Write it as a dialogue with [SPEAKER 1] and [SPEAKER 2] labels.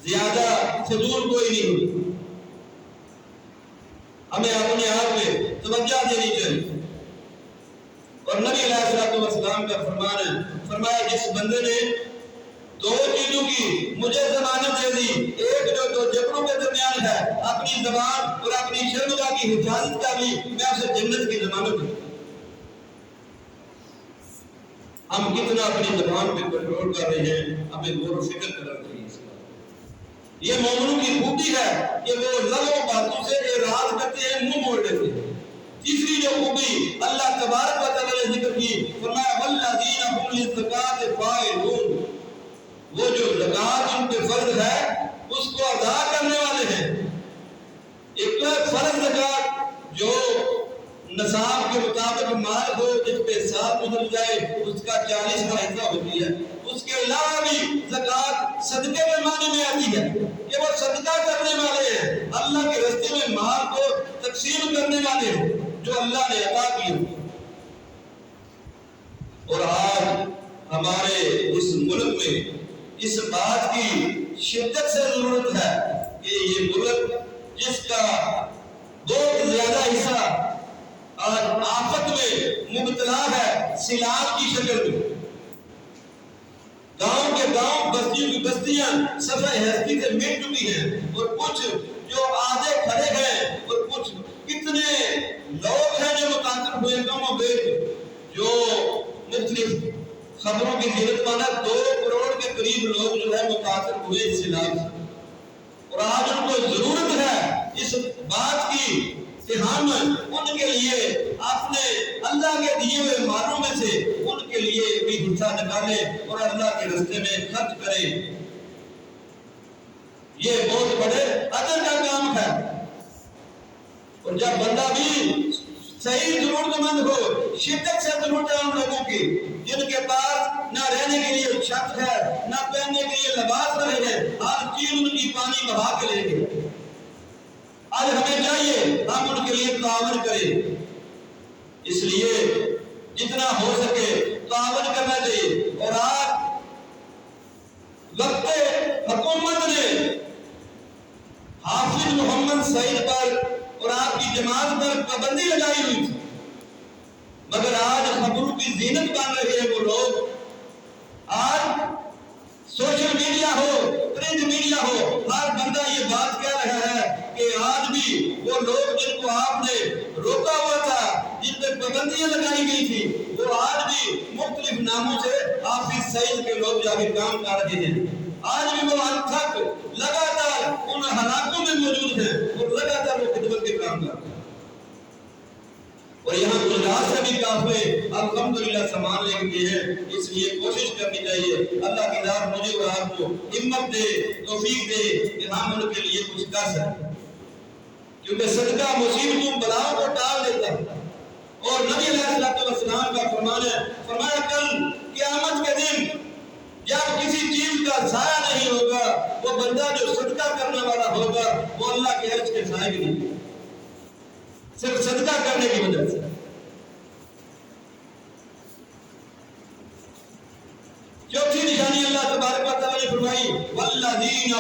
[SPEAKER 1] زیادہ فضول کوئی نہیں ہوتی. ہمیں اپنے آپ میں توجہ دینی چاہیے. اور نبی علیہ الصلوۃ والسلام کا فرمان ہے، فرمایا جس بندے نے دو چیزوں کی مجھے ضمانت دے دی، ایک جو دو جبروں کے درمیان ہے، اپنی زبان اور اپنی شرمگاہ کی حفاظت کا بھی، میں اسے جنت کی ضمانت دوں. ہم کتنا اپنی زبان پہ کنٹرول کر رہے ہیں، ہمیں غور و فکر کرنا چاہیے. یہ مومنوں کی خوبی ہے کہ وہ لبوں باتوں سے اعراض کرتے ہیں، منہ موڑ لیتے ہیں. تیسری جو خوبی اللہ تبارک و تعالی نے ذکر کی، فرمایا والذین هم للزکاۃ فاعلون، وہ جو زکات ان پہ فرض ہے اس کو ادا کرنے والے ہیں. ایک تو فرض زکات جو نصاب کے مطابق مال ہو، جس پہ سال گزر جائے اس کا 40واں حصہ ہوتی ہے. اس کے علاوہ بھی زکات صدقے کے معنی میں آتی ہے کہ وہ صدقہ کرنے والے ہیں، اللہ کے راستے میں مال کو تقسیم کرنے والے ہیں جو اللہ نے عطا کیے. اور آج ہمارے اس ملک میں اس بات کی شدت سے ضرورت ہے کہ یہ ملک جس کا بہت زیادہ حصہ آج آفت میں مبتلا ہے، سیلاب کی شکل میں، گاؤں کے گاؤں، بستیوں کی بستیاں صفحہ ہستی سے مٹ چکی ہیں، اور کچھ جو آدھے کھڑے ہیں اور کچھ کتنے لوگ ہیں جو متاثر ہوئے. کم و بیش جو مختلف خبروں کی زیرت مانا 2 کروڑ کے قریب لوگ جو ہے متاثر ہوئے اس سیلاب سے. اور آج ان کو ضرورت ہے اس بات کی کہ ہم ان کے لیے اپنے اللہ کے دیے ہوئے مالوں میں سے ان کے لیے بھی حصہ نکالیں اور اللہ کے راستے میں خرچ کریں. یہ بہت بڑے اجر کا کام ہے. اور جب بندہ بھی صحیح ضرورت مند ہو، شدت سے ضرورت ہے ان لوگوں کی جن کے پاس نہ رہنے کے لیے چھت ہے، نہ پہننے کے لیے لباس رہے ہیں، ہر چیز ان کی پانی بہا کے لے گئے. آج ہمیں چاہیے ہم ان کے لیے تعاون کریں. اس لیے جتنا ہو سکے تعاون کرنا چاہیے. اور آج وقت حکومت نے حافظ محمد سعید پر اور آپ کی جماعت پر پابندی لگائی ہوئی تھی، مگر آج خبروں کی زینت بن رہے ہیں وہ لوگ. آج سوشل میڈیا ہو، پرنٹ میڈیا ہو، ہر بندہ یہ بات کہہ رہا ہے کہ آج بھی وہ لوگ جن کو آپ نے روکا ہوا تھا، جن پہ پابندیاں لگائی گئی تھی، وہ آج بھی مختلف ناموں سے حافظ سعید کے لوگ جا کے کام کر رہے ہیں. آج بھی وہ انتھک لگاتار ان حالاتوں میں موجود ہیں اور لگاتار وہ خدمت کے کام کر رہے ہیں. اور یہاں گجرات سے بھی کافی الحمدللہ سامان لے کے ہیں. اس لیے کوشش کرنی چاہیے اللہ کی ذات مجھے اور آپ کو ہمت دے، توفیق دے کہ ہم ان کے لیے کچھ کر سکیں. کیونکہ صدقہ مصیبتوں بلاؤں کو ٹال دیتا ہے. اور نبی علیہ الصلوۃ والسلام کا فرمان ہے، فرمایا کل قیامت کے دن جب کسی چیز کا ضائع نہیں ہوگا، وہ بندہ جو صدقہ کرنے والا ہوگا وہ اللہ کے عرش کے سائے بھی نہیں، صرف صدقہ کرنے کی وجہ سے. چوتھی نشانی اللہ تبارک و تعالی نے فرمائی والذین